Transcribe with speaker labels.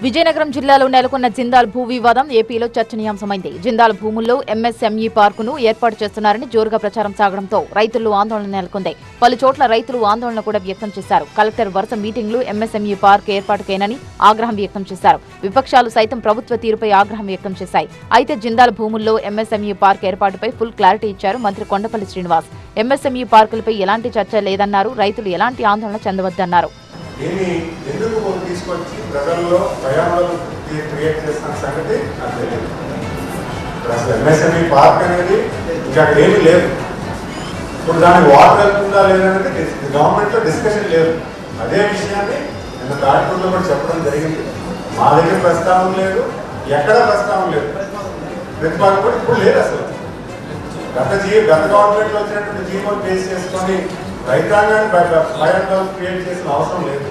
Speaker 1: విజయనగరం జిల్లాలో నెలకొన్న జిందాల్ భూ వివాదం ఏపీలో చర్చనీయాంశమైంది. జిందాల్ భూముల్లో ఎంఎస్ఎంఈ పార్కును ఏర్పాటు చేస్తున్నారని జోరుగా ప్రచారం సాగడంతో రైతుల్లో ఆందోళన నెలకొంది. పలు చోట్ల రైతులు ఆందోళన కూడా వ్యక్తం చేశారు. కలెక్టర్ వరుస మీటింగ్లు ఎంఎస్ఎంఈ పార్క్ ఏర్పాటుకేనని ఆగ్రహం వ్యక్తం చేశారు. విపక్షాలు సైతం ప్రభుత్వ తీరుపై ఆగ్రహం వ్యక్తం చేశాయి. అయితే జిందాల్ భూముల్లో ఎంఎస్ఎంఈ పార్క్ ఏర్పాటుపై ఫుల్ క్లారిటీ ఇచ్చారు మంత్రి కొండపల్లి శ్రీనివాస్. ఎంఎస్ఎంఈ పార్కులపై ఎలాంటి చర్చ లేదన్నారు. రైతులు ఎలాంటి ఆందోళన చెందవద్దన్నారు.
Speaker 2: దీన్ని ఎందుకు తీసుకొచ్చి ప్రజల్లో భయాందోళన క్రియేట్ చేస్తున్న సంగతి నాకు తెలియదు. అసలు ఎంఎస్ఎంఈ పార్క్ అనేది ఇంకా అక్కడ ఏమీ లేదు. ఇప్పుడు దానికి వాటర్ వెళ్తుందా లేదనేది గవర్నమెంట్లో డిస్కషన్ లేదు. అదే విషయాన్ని నిన్న తాటిపూర్లో కూడా చెప్పడం జరిగింది. మా దగ్గర ప్రస్తావన లేదు, ఎక్కడా ప్రస్తావన లేదు. ప్రతిపాదన కూడా ఇప్పుడు లేదు. అసలు గత గవర్నమెంట్లో వచ్చినటువంటి జీవోలు బేస్ చేసుకొని రైతాంగాన్ని భయాందోళన క్రియేట్ చేసిన అవసరం లేదు.